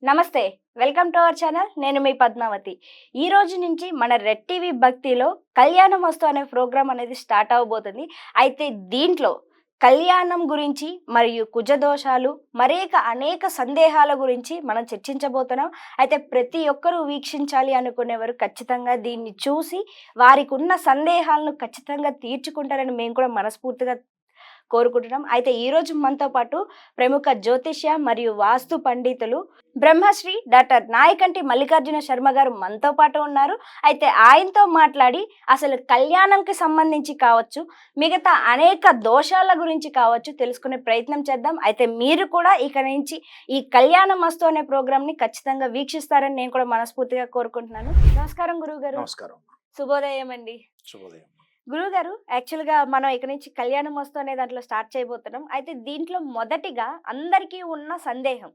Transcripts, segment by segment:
నమస్తే. Welcome to our channel. నేను మీ పద్మావతి. ఈ రోజు నుంచి మన రెడ్ టీవీ భక్తిలో కళ్యాణమస్తు అనే ప్రోగ్రామ్ అనేది స్టార్ట్ అవ్వబోతుంది. అయితే దీంట్లో కళ్యాణం గురించి మరియు కుజదోషాలు అనేక సందేహాల గురించి మనం చర్చించబోతున్నాం. అయితే ప్రతి ఒక్కరూ వీక్షించాలి అనుకునేవారు ఖచ్చితంగా దీన్ని చూసి వారికున్న సందేహాలను ఖచ్చితంగా తీర్చుకుంటారని మేము కూడా మనస్ఫూర్తిగా కోరుకుంటున్నాం. అయితే ఈరోజు మనతో పాటు ప్రముఖ జ్యోతిష్య మరియు వాస్తు పండితులు బ్రహ్మశ్రీ డాక్టర్ నాయకంటి మల్లికార్జున శర్మ గారు మనతో పాటు ఉన్నారు. అయితే ఆయనతో మాట్లాడి అసలు కళ్యాణంకి సంబంధించి కావచ్చు, మిగతా అనేక దోషాల గురించి కావచ్చు తెలుసుకునే ప్రయత్నం చేద్దాం. అయితే మీరు కూడా ఇక నుంచి ఈ కళ్యాణ మస్తు అనే ప్రోగ్రామ్ని ఖచ్చితంగా వీక్షిస్తారని నేను కూడా మనస్ఫూర్తిగా కోరుకుంటున్నాను. నమస్కారం గురువు గారు. నమస్కారం. శుభోదయం అండి. శుభోదయం. గురువుగారు, యాక్చువల్‌గా మనం ఇక నుంచి కళ్యాణం వస్తు అనే దాంట్లో స్టార్ట్ చేయబోతున్నాం. అయితే దీంట్లో మొదటిగా అందరికీ ఉన్న సందేహం.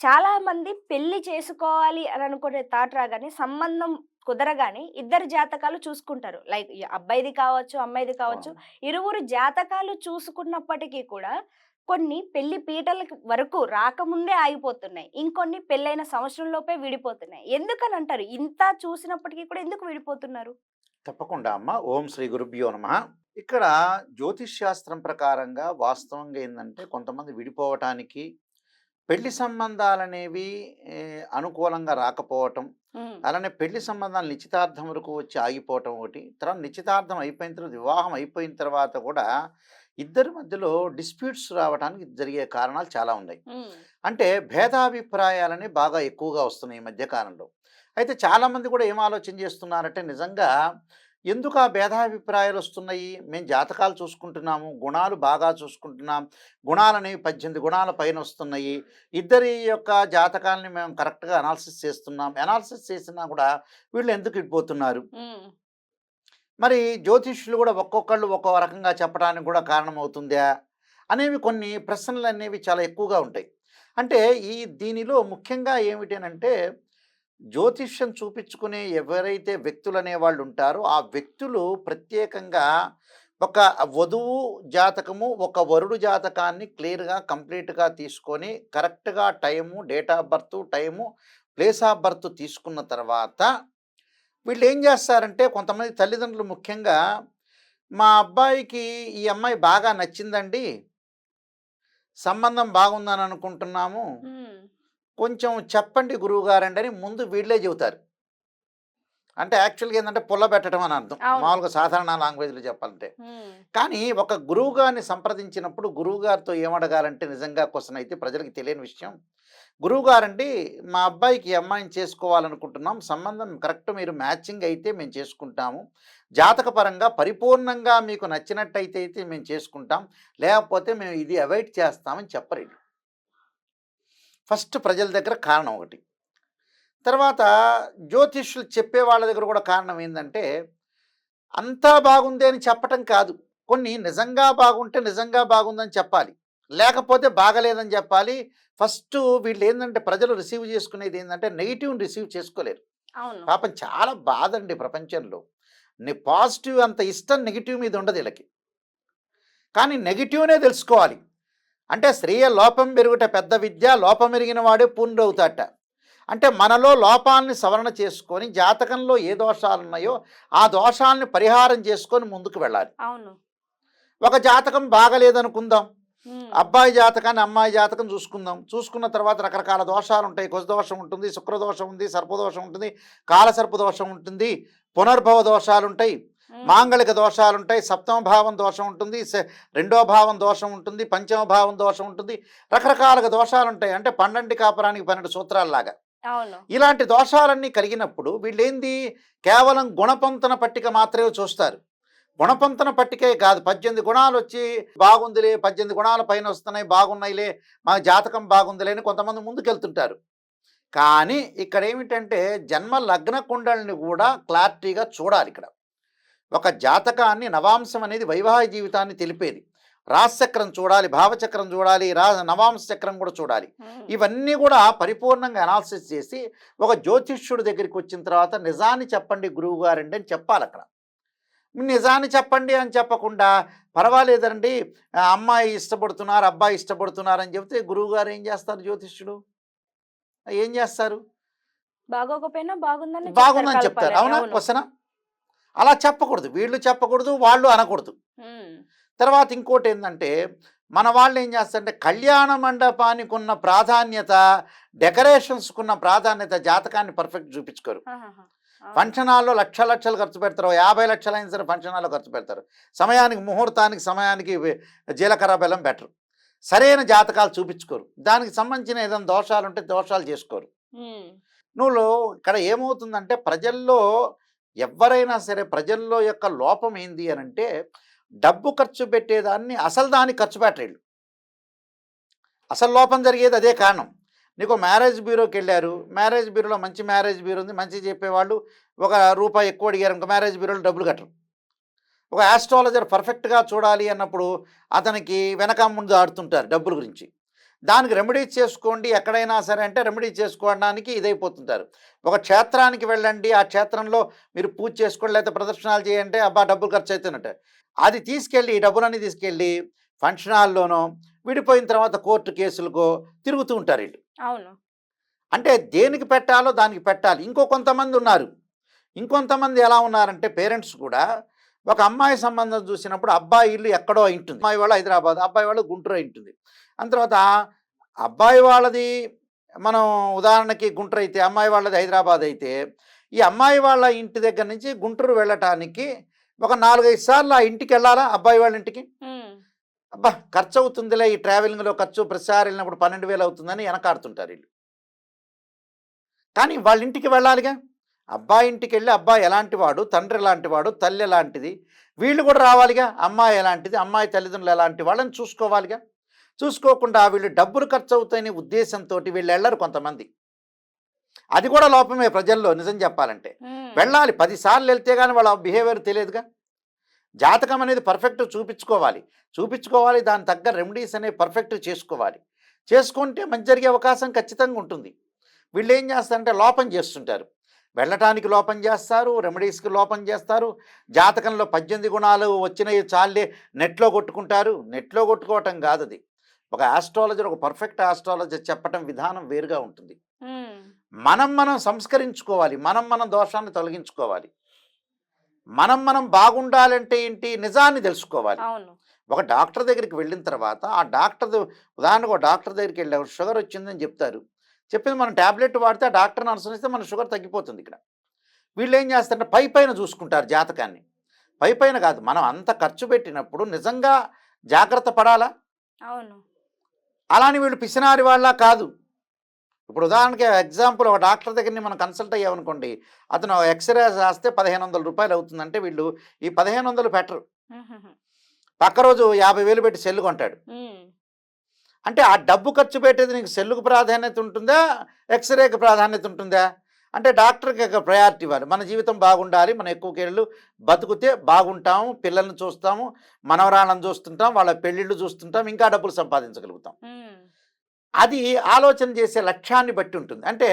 చాలామంది పెళ్లి చేసుకోవాలి అని అనుకునే థాట్ రాగానే, సంబంధం కుదరగానే ఇద్దరి జాతకాలు చూసుకుంటారు. లైక్ ఈ అబ్బాయిది కావచ్చు, అమ్మాయిది కావచ్చు. అవును. ఇరువురు జాతకాలు చూసుకున్నప్పటికీ కూడా కొన్ని పెళ్లి పీటలకి వరకు రాకముందే ఆగిపోతున్నాయి. ఇంకొన్ని పెళ్ళైన సంవత్సరం లోపే విడిపోతున్నాయి. ఎందుకనంటారు? ఇంత చూసినప్పటికీ కూడా ఎందుకు విడిపోతున్నారు? తప్పకుండా అమ్మ. ఓం శ్రీ గురుభ్యో నమః. ఇక్కడ జ్యోతిష్ శాస్త్రం ప్రకారంగా వాస్తవంగా ఏందంటే కొంతమంది విడిపోవటానికి పెళ్లి సంబంధాలనేవి అనుకూలంగా రాకపోవటం, హ్మ్. అలానే పెళ్లి సంబంధాలు నిశ్చితార్థం వరకు వచ్చి ఆగిపోవటం ఒకటి. తర్వాత నిశ్చితార్థం అయిపోయిన తర్వాత వివాహం అయిపోయిన తర్వాత కూడా ఇద్దరి మధ్యలో డిస్ప్యూట్స్ రావడానికి జరిగే కారణాలు చాలా ఉన్నాయి. హ్మ్. అంటే భేదాభిప్రాయాలని బాగా ఎక్కువగా వస్తున్నాయి ఈ మధ్య కాలంలో. అయితే చాలామంది కూడా ఏం ఆలోచన చేస్తున్నారంటే నిజంగా ఎందుకు ఆ భేదాభిప్రాయాలు వస్తున్నాయి? మేము జాతకాలు చూసుకుంటున్నాము, గుణాలు బాగా చూసుకుంటున్నాం. గుణాలనేవి 18 గుణాల పైన వస్తున్నాయి. ఇద్దరి యొక్క జాతకాలని మేము కరెక్ట్‌గా అనాలిసిస్ చేస్తున్నాం. అనాలిసిస్ చేసినా కూడా వీళ్ళు ఎందుకు విడిపోతున్నారు? హ్మ్. మరి జ్యోతిష్యులు కూడా ఒక్కొక్కళ్ళు ఒక్కో రకంగా చెప్పడానికి కూడా కారణమవుతుందా? అనేవి కొన్ని ప్రశ్నలనేవి చాలా ఎక్కువగా ఉంటాయి. అంటే దీనిలో ముఖ్యంగా ఏమిటనంటే జ్యోతిష్యం చూపించుకునే ఎవరైతే వ్యక్తులనేవాళ్ళు ఉంటారో, ఆ వ్యక్తులు ప్రత్యేకంగా ఒక వధువు జాతకము, ఒక వరుడు జాతకాన్ని క్లియర్‌గా, కంప్లీట్‌గా తీసుకొని కరెక్ట్‌గా time, date of birth, time, place of birth తీసుకున్న తర్వాత వీళ్ళేం జేస్తారంటే కొంతమంది తల్లిదండ్రులు ముఖ్యంగా, "మా అబ్బాయికి ఈ అమ్మాయి బాగా నచ్చిందండి. సంబంధం బాగుందని అనుకుంటున్నాము. హ్మ్. కొంచెం చెప్పండి గురువుగారండి" అని ముందు వీళ్ళే చెబుతారు. అంటే యాక్చువల్‌గా ఏందంటే పుల్లబెట్టడం అని అర్థం. అవును. మామూలుగా సాధారణ లాంగ్వేజ్‌లో చెప్పాలంటే. హ్మ్. కానీ ఒక గురువుగారిని సంప్రదించినప్పుడు గురువుగారితో ఏమడగాలంటే నిజంగా క్వెషన్ అయితే ప్రజలకి తెలియని విషయం. గురువుగారండి, మా అబ్బాయికి ఈ అమ్మాయిని చేసుకోవాలనుకుంటున్నాం. సంబంధం కరెక్ట్ మీరు మ్యాచింగ్ అయితే మేము చేసుకుంటాము. జాతకపరంగా పరిపూర్ణంగా మీకు నచ్చినట్టయితే మేము చేసుకుంటాం. లేకపోతే మేము ఇది అవాయిడ్ చేస్తామని చెప్పరీళ్ళు. ఫస్ట్ ప్రజల దగ్గర కారణం ఒకటి. తర్వాత జ్యోతిష్యులు చెప్పే వాళ్ళ దగ్గర కూడా కారణం ఏందంటే, అంతా బాగుంది అని చెప్పటం కాదు. కొన్ని నిజంగా బాగుంటే నిజంగా బాగుందని చెప్పాలి. లేకపోతే బాగలేదని చెప్పాలి. ఫస్టు వీళ్ళేందంటే ప్రజలు రిసీవ్ చేసుకునేది ఏందంటే నెగెటివ్‌ని రిసీవ్ చేసుకోలేరు. అవును. పాపం చాలా బాధండి ప్రపంచంలో. పాజిటివ్ అంత ఇష్టం నెగెటివ్ మీద ఉండదు ఈళ్ళకి. కానీ నెగెటివ్‌నే తెలుసుకోవాలి. అంటే "శ్రేయ లోపం పెరుగుట పెద్ద విద్య, లోపమెరిగిన వాడే పూర్ణుడవుతాడట." అంటే మనలో లోపాలని సవరణ చేసుకొని జాతకంలో ఏ దోషాలున్నాయో ఆ దోషాలని పరిహారం చేసుకొని ముందుకు వెళ్ళాలి. అవును. ఒక జాతకం బాగలేదనుకుందాం. హ్మ్. అబ్బాయి జాతకాన్ని, అమ్మాయి జాతకం చూసుకుందాం. చూసుకున్న తర్వాత రకరకాల దోషాలుంటాయి. కుజదోషం ఉంటుంది, శుక్రదోషం ఉంది, సర్పదోషం ఉంటుంది, కాలసర్పదోషం ఉంటుంది, పునర్భవ దోషాలుంటాయి, హ్మ్. మాంగళిక దోషాలుంటాయి, సప్తమ భావం దోషం ఉంటుంది, రెండో భావం దోషం ఉంటుంది, పంచమ భావం దోషం ఉంటుంది. రకరకాలుగా దోషాలుంటాయి. అంటే 12 కాపురానికి 12 సూత్రాల్లాగా. అవును. ఇలాంటి దోషాలన్నీ కలిగినప్పుడు వీళ్ళేంది కేవలం గుణపంతన పట్టిక మాత్రమే చూస్తారు. గుణపంతన పట్టికే కాదు 18 గుణాలొచ్చి బాగుందిలే, 18 గుణాల పైన వస్తున్నాయి, బాగున్నాయిలే, మా జాతకం బాగుందిలే అని కొంతమంది ముందుకెళ్తుంటారు. కానీ ఇక్కడేమిటంటే జన్మ లగ్న కుండలిని కూడా క్లారిటీగా చూడాలిక్కడ. ఒక జాతకాన్ని నవాంశం అనేది వైవాహిక జీవితాన్ని తెలిపేది. రాశిచక్రం చూడాలి, భావచక్రం చూడాలి, నవాంశ చక్రం కూడా చూడాలి. హ్మ్. ఇవన్నీ కూడా పరిపూర్ణంగా అనాలిసిస్ చేసి ఒక జ్యోతిష్యుడి దగ్గరికి వచ్చిన తర్వాత నిజాన్ని చెప్పండి గురువుగారండి అని చెప్పాలక్కడ. నిజాన్ని చెప్పండి అని చెప్పకుండా పర్వాలేదండి, అమ్మాయి ఇష్టపడుతున్నారు, అబ్బాయి ఇష్టపడుతున్నారు అని చెప్తే గురువుగారు ఏం చేస్తారు జ్యోతిష్యుడు? ఏం చేస్తారు? బాగోకపోయినా బాగుందని చెప్తారు బాగుందని చెప్తారు. కలపాలని. అవునా? అవును. క్వెషనా? అలా చెప్పకూడదు. వీళ్ళు చెప్పకూడదు, వాళ్ళు అనకూడదు. హ్మ్. తర్వాత ఇంకోటేందంటే, మన వాళ్ళేం చేస్తారంటే, కళ్యాణ మండపానికున్న ప్రాధాన్యత, డెకరేషన్స్‌కున్న ప్రాధాన్యత జాతకాన్ని పర్ఫెక్ట్ చూపించుకోరు. ఆహాహా! అవును. ఫంక్షన్ హాల్‌లో లక్షలు లక్షలు ఖర్చు పెడతారు. 50,00,000 అయినా సరే ఫంక్షన్ హాల్‌లో ఖర్చు పెడతారు. సమయానికి ముహూర్తానికి, సమయానికి జీలకర్ర, బెల్లం పెట్టరు. సరైన జాతకాలు చూపించుకోరు. దానికి సంబంధించిన ఏదైనా దోషాలుంటే దోషాలు చేసుకోరు. హ్మ్. నువ్వు ఇక్కడ ఏమవుతుందంటే ప్రజల్లో ఎవ్వరైనా సరే ప్రజల్లో యొక్క లోపం ఏంది అనంటే డబ్బు ఖర్చు పెట్టేదాన్ని అసలు దానికి ఖర్చు పెట్టరేళ్ళు. అసలు లోపం జరిగేది అదే కారణం. నీకు మ్యారేజ్ బ్యూరోకి వెళ్ళారు. మ్యారేజ్ బ్యూరోలో మంచి మ్యారేజ్ బ్యూరో ఉంది. మంచి చెప్పేవాళ్ళు ఒక రూపాయి ఎక్కువ అడిగారనుకో మ్యారేజ్ బ్యూరోలో డబ్బులు కట్టరు. ఒక ఆస్ట్రాలజర్ పర్ఫెక్ట్‌గా చూడాలి అన్నప్పుడు అతనికి వెనక ముందు ఆడుతుంటారు డబ్బుల గురించి. దానికి రెమెడీస్ చేసుకోండి ఎక్కడైనా సరే అంటే రెమెడీ చేసుకోవడానికి ఇదైపోతుంటారు. ఒక క్షేత్రానికి వెళ్ళండి. ఆ క్షేత్రంలో మీరు పూజ చేసుకోండి లేకపోతే ప్రదర్శనలు చేయంటే అబ్బా! డబ్బులు ఖర్చయితున్నట్టు. అది తీసుకెళ్ళి ఈ డబ్బులన్నీ తీసుకెళ్ళి ఫంక్షన్ హాల్‌లోనో, విడిపోయిన తర్వాత కోర్టు కేసులకో తిరుగుతూ ఉంటారు ఈళ్ళు. అవును. అంటే దేనికి పెట్టాలో దానికి పెట్టాలి. కొంతమందున్నారు. ఇంకొంతమంది ఎలా ఉన్నారంటే పేరెంట్స్ కూడా ఒక అమ్మాయి సంబంధం చూసినప్పుడు అబ్బాయి ఇల్లు ఎక్కడో అయింటుంది. అమ్మాయి వాళ్ళు హైదరాబాద్, అబ్బాయి వాళ్ళు గుంటూరు అయింటుంది. అందు తర్వాత అబ్బాయి వాళ్ళది మనం ఉదాహరణకి గుంటూరు అయితే, అమ్మాయి వాళ్ళది హైదరాబాద్ అయితే, ఈ అమ్మాయి వాళ్ళ ఇంటి దగ్గర నుంచి గుంటూరు వెళ్ళటానికి ఒక 4, 5 సార్లు ఆ ఇంటికెళ్ళాలా అబ్బాయి వాళ్ళ ఇంటికి. హ్మ్. అబ్బా! ఖర్చవుతుందిలే ఈ ట్రావెలింగ్‌లో ఖర్చు ప్రతిసారి వెళ్ళినప్పుడు 12,000 అవుతుందని వెనకాడుతుంటారు ఈళ్ళు. కానీ వాళ్ళ ఇంటికి వెళ్ళాలిగా. అబ్బాయి ఇంటికెళ్ళి అబ్బాయి ఎలాంటి వాడు, తండ్రి ఎలాంటి వాడు, తల్లి ఎలాంటిది, వీళ్ళు కూడా రావాలిగా. అమ్మాయి ఎలాంటిది, అమ్మాయి తల్లిదండ్రులు ఎలాంటి వాళ్ళని చూసుకోవాలిగా. చూసుకోకుండా వీళ్ళు డబ్బులు ఖర్చవుతాయనే ఉద్దేశంతోటి వీళ్ళెళ్ళరు కొంతమంది. అది కూడా లోపమే ప్రజల్లో నిజం చెప్పాలంటే. హ్మ్. వెళ్ళాలి 10 సార్లు వెళ్తే గాని వాళ్ళ బిహేవియర్ తెలియదుగా. జాతకం అనేది పర్ఫెక్ట్ చూపించుకోవాలి. చూపించుకోవాలి. దానికి తగ్గ రెమెడీస్ అనేవి పర్ఫెక్ట్ చేసుకోవాలి. చేసుకుంటే మంచి జరిగే అవకాశం ఖచ్చితంగా ఉంటుంది. వీళ్ళేం చేస్తారంటే లోపం చేస్తుంటారు. వెళ్ళటానికి లోపం చేస్తారు, రెమెడీస్‌కి లోపం చేస్తారు. జాతకంలో 18 గుణాలు వచ్చినయి చాల్లే నెట్‌లో కొట్టుకుంటారు. నెట్‌లో కొట్టుకోవటం కాదది. ఒక ఆస్ట్రాలజర్, ఒక పర్ఫెక్ట్ ఆస్ట్రాలజర్ చెప్పటం విధానం వేరుగా ఉంటుంది. హ్మ్. మనం సంస్కరించుకోవాలి. మనం దోషాన్ని తొలగించుకోవాలి. మనం బాగుండాలంటే ఏంటి? నిజాన్ని తెలుసుకోవాలి. అవును. ఒక డాక్టర్ దగ్గరికి వెళ్ళిన తర్వాత ఆ డాక్టర్‌ది ఉదాహరణకు ఒక డాక్టర్ దగ్గరికెళ్ళాం షుగర్ వచ్చిందని చెప్తారు. చెప్పింది మనం టాబ్లెట్ వాడితే ఆ డాక్టర్‌ని అనుసరిస్తే మన షుగర్ తగ్గిపోతుంది ఇక్కడ. వీళ్ళేం చేస్తారంటే పైపైన చూసుకుంటారు జాతకాన్ని. పైపైన కాదు. మనం అంత ఖర్చు పెట్టినప్పుడు నిజంగా జాగ్రత్త పడాలా? అవును. అలా అని వీళ్ళు పిసినారి వాళ్ళ కాదు. ఇప్పుడు ఉదాహరణకి ఎగ్జాంపుల్ ఒక డాక్టర్ దగ్గరని మనం కన్సల్ట్ అయ్యామనుకోండి. అతను ఎక్స్‌రే రాస్తే రూ. 1,500 అవుతుందంటే వీళ్ళు ఈ 1,500 పెట్టరు. హుహుహు. పక్క రోజు 50,000 పెట్టి సెల్ కొంటాడు. హ్మ్. అంటే ఆ డబ్బు ఖర్చు పెట్టేది నీకు సెల్లుకు ప్రాధాన్యత ఉంటుందా? ఎక్స్‌రేకి ప్రాధాన్యత ఉంటుందా? అంటే డాక్టర్‌కి ఒక ప్రయారిటీ ఇవ్వాలి. మన జీవితం బాగుండాలి. మనం ఎక్కువకేళ్ళు బతుకుతే బాగుంటాము. పిల్లల్ని చూస్తాము. మనవరాళ్ళని చూస్తుంటాం. వాళ్ళ పెళ్ళిళ్ళు చూస్తుంటాం. ఇంకా డబ్బులు సంపాదించగలుగుతాం. హ్మ్. అది ఆలోచన చేసే లక్ష్యాన్ని బట్టి ఉంటుంది. అంటే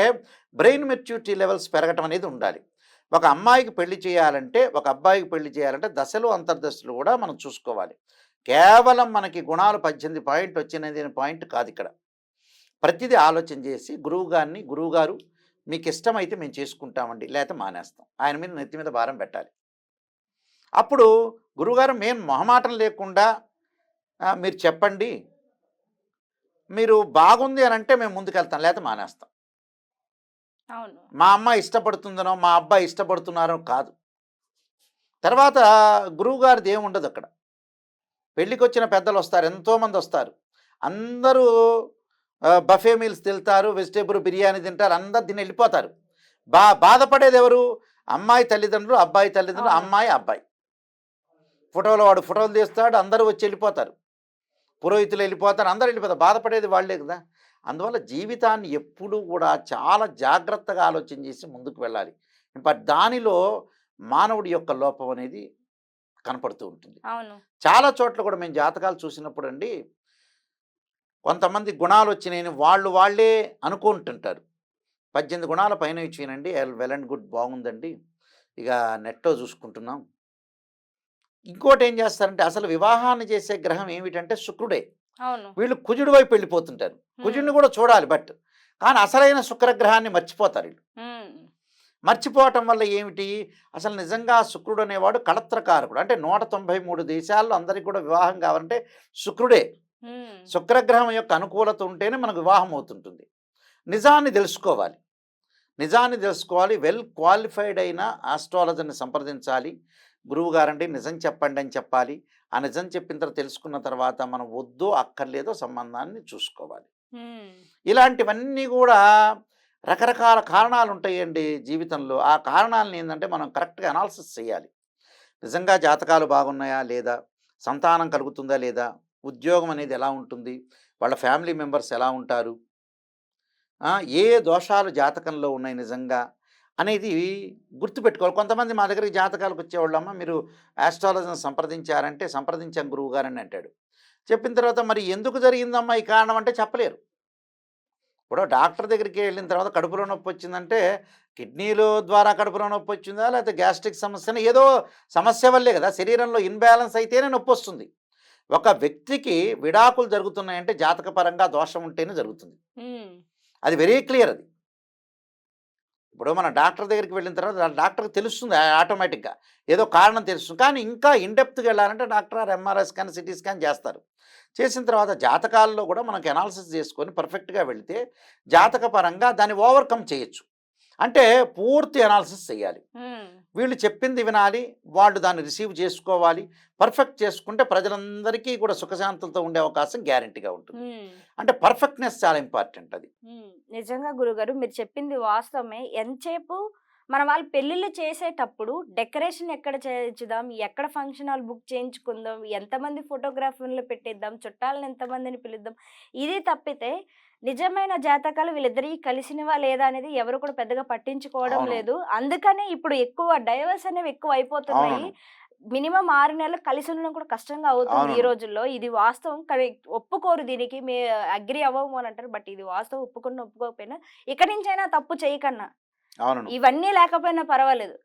బ్రెయిన్ మెచ్యూరిటీ లెవెల్స్ పెరగటం అనేది ఉండాలి. ఒక అమ్మాయికి పెళ్లి చేయాలంటే, ఒక అబ్బాయికి పెళ్లి చేయాలంటే దశలు, అంతర్దశలు కూడా మనం చూసుకోవాలి. కేవలం మనకి గుణాలు 18 పాయింట్ వచ్చినది అనే పాయింట్ కాదిక్కడ. ప్రతిదీ ఆలోచన చేసి గురువుగారు మీకిష్టమైతే మేము చేసుకుంటామండి. లేతే మానేస్తాం. ఆయన మీద నెత్తి మీద భారం పెట్టాలి. అప్పుడు గురువుగారు మేము మొహమాటం లేకుండా మీరు చెప్పండి. మీరు బాగుంది అనంటే మేము ముందుకెళ్తాం. లేతే మానేస్తాం. అవును. మా అమ్మాయి ఇష్టపడుతుందనో, మా అబ్బాయి ఇష్టపడుతున్నారో కాదు. తర్వాత గురువుగారిది ఏముండదక్కడ. పెళ్ళికొచ్చిన పెద్దలొస్తారు. ఎంతోమందొస్తారు. అందరూ బఫే మీల్స్ తింటారు. వెజిటబుల్ బిర్యానీ తింటారు. అందరూ తిని ఎళ్ళిపోతారు. బాధపడేదెవరు? అమ్మాయి తల్లిదండ్రులు, అబ్బాయి తల్లిదండ్రులు, అవును. అమ్మాయి, అబ్బాయి. ఫోటోలో వాడు ఫోటోలు తీస్తాడు. అందరూ వచ్చి ఎళ్ళిపోతారు. పురోహితులు ఎళ్ళిపోతారు. అందరూ ఎళ్ళిపోతారు. బాధపడేది వాళ్ళే కదా! అందువల్ల జీవితాన్ని ఎప్పుడూ కూడా చాలా జాగ్రత్తగా ఆలోచన చేసి ముందుకు వెళ్ళాలి. దానిలో మానవుడి యొక్క లోపం అనేది కనపడుతూ ఉంటుంది. అవును. చాలా చోట్ల కూడా మేము జాతకాలు చూసినప్పుడండి, కొంతమంది గుణాలొచ్చినాయని వాళ్ళే అనుకుంటుంటారు. 18 గుణాల పైన ఇచ్చినండి వెల్ అండ్ గుడ్ బాగుందండి. ఇక నెట్‌లో చూసుకుంటున్నాం. ఇంకోటేం చేస్తారంటే అసలు వివాహాన్ని చేసే గ్రహం ఏమిటంటే శుక్రుడే. అవును. వీళ్ళు కుజుడి వైపు వెళ్ళిపోతుంటారు. హ్మ్. కుజుడిని కూడా చూడాలి బట్ కానీ అసలైన శుక్రగ్రహాన్ని మర్చిపోతారు వీళ్ళు. హ్మ్. మర్చిపోవటం వల్ల ఏమిటి? అసలు నిజంగా శుక్రుడు అనేవాడు కళత్రకారకుడు. అంటే 193 దేశాల్లో అందరికి కూడా వివాహం కావాలంటే శుక్రుడే. హ్మ్. శుక్రగ్రహం యొక్క అనుకూలత ఉంటేనే మనకు వివాహం అవుతుంటుంది. నిజాన్ని తెలుసుకోవాలి. నిజాన్ని తెలుసుకోవాలి. వెల్ క్వాలిఫైడ్ అయిన ఆస్ట్రాలజర్‌ని సంప్రదించాలి. గురువుగారండి నిజం చెప్పండి అని చెప్పాలి. ఆ నిజం చెప్పిన తర్వాత తెలుసుకున్న తర్వాత మనం వద్దో, అక్కర్లేదో సంబంధాన్ని చూసుకోవాలి. హ్మ్. ఇలాంటివన్నీ గూడా రకరకాల కారణాలుంటాయండి జీవితంలో. ఆ కారణాలను ఏందంటే మనం కరెక్ట్‌గా అనాలిసిస్ చేయాలి. నిజంగా జాతకాలు బాగున్నాయా? లేదా? సంతానం కలుగుతుందా? లేదా? ఉద్యోగం అనేది ఎలా ఉంటుంది? వాళ్ళ ఫ్యామిలీ మెంబర్స్ ఎలా ఉంటారు? ఏ ఏ దోషాలు జాతకంలో ఉన్నాయి నిజంగా? అనేది గుర్తుపెట్టుకోవాలి. కొంతమంది మా దగ్గరికి జాతకాలకు వచ్చేవాళ్ళమ్మ మీరు ఆస్ట్రాలజర్‌ని సంప్రదించారంటే, సంప్రదించాం గురువుగారని అంటాడు. చెప్పిన తర్వాత మరి ఎందుకు జరిగిందమ్మా ఈ కారణం అంటే చెప్పలేరు. ఇప్పుడు డాక్టర్ దగ్గరికి వెళ్ళిన తర్వాత కడుపులో నొప్పి వచ్చిందంటే కిడ్నీలు ద్వారా కడుపులో నొప్పి వచ్చిందా లేకపోతే గ్యాస్ట్రిక్ సమస్యన ఏదో సమస్య వల్లే కదా శరీరంలో ఇన్బ్యాలెన్స్ అయితేనే నొప్పి వస్తుంది. ఒక వ్యక్తికి విడాకులు జరుగుతున్నాయంటే జాతకపరంగా దోషం ఉంటేనే జరుగుతుంది. హ్మ్. అది వెరీ క్లియర్ అది. ఇప్పుడు మన డాక్టర్ దగ్గరికి వెళ్ళిన తర్వాత డాక్టర్కి తెలుస్తుంది ఆటోమేటిక్గా ఏదో కారణం తెలుస్తుంది. కానీ ఇంకా ఇన్‌డెప్త్‌గా వెళ్ళాలంటే డాక్టర్ గారు ఎంఆర్ఐ స్కాన్, సిటీ స్కాన్ చేస్తారు. చేసిన తర్వాత జాతకాల్లో కూడా మనకు అనాలిసిస్ చేసుకొని పర్ఫెక్ట్‌గా వెళితే జాతకపరంగా దాన్ని ఓవర్‌కమ్ చేయొచ్చు. అంటే పూర్తి అనాలిసిస్ చేయాలి. హ్మ్. వీళ్ళు చెప్పింది వినాలి. వాళ్ళు దాన్ని రిసీవ్ చేసుకోవాలి. పర్ఫెక్ట్ చేసుకుంటే ప్రజలందరికీ కూడా సుఖశాంతులతో ఉండే అవకాశం గ్యారంటీగా ఉంటుంది. హ్మ్. అంటే పర్ఫెక్ట్‌నెస్ చాలా ఇంపార్టెంట్ అది. నిజంగా గురుగారు మీరు చెప్పింది వాస్తవమే. ఎంతసేపు మన వాళ్ళు పెళ్ళిళ్ళు చేసేటప్పుడు డెకరేషన్ ఎక్కడ చేయించుదాం, ఎక్కడ ఫంక్షన్ హాల్ బుక్ చేయించుకుందాం, ఎంతమంది ఫోటోగ్రాఫర్‌లు పెట్టిద్దాం, చుట్టాలని ఎంతమందిని పిలుద్దాం. ఇది తప్పితే నిజమైన జాతకాలు వీళ్ళిద్దరియి కలిసినవా లేదా అనేది ఎవరు కూడా పెద్దగా పట్టించుకోవడం అవును. లేదు. అందుకనే ఇప్పుడు ఎక్కువ డైవర్స్ అనేవి ఎక్కువ అయిపోతున్నాయి. అవునవును. మినిమమ్ 6 నెలలు కలిసి ఉండడం కూడా కష్టంగా అవుతుంది ఈ అవునవును. రోజుల్లో. ఇది వాస్తవం. కానీ ఒప్పుకోరు దీనికి. అగ్రీ అవ్వము అని అంటారు. బట్ ఇది వాస్తవం ఒప్పుకున్న ఒప్పుకోకపోయినా ఇక నుంచైనా తప్పు చేయకన్నా. అవును. ఇవన్నీ లేకపోయినా పర్వాలేదు.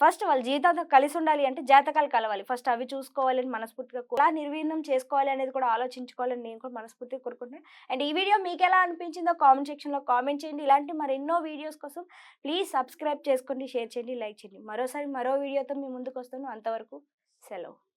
ఫస్ట్ వాళ్ళ జీవితాంతం కలిసి ఉండాలి అంటే జాతకాలు కలవాలి. ఫస్ట్ అవి చూసుకోవాలని మనస్ఫూర్తిగా ఎలా నిర్వీర్యం చేసుకోవాలి అనేది కూడా ఆలోచించుకోవాలని నేను కూడా మనస్ఫూర్తిగా కోరుకుంటున్నాను. అండ్ ఈ వీడియో మీకెలా అనిపించిందో కామెంట్ సెక్షన్‌లో కామెంట్ చేయండి. ఇలాంటి మరెన్నో వీడియోస్ కోసం ప్లీజ్ సబ్స్క్రైబ్ చేసుకోండి, షేర్ చేయండి, లైక్ చేయండి. మరోసారి మరో వీడియోతో మీ ముందుకొస్తాను. అంతవరకు సెలవు.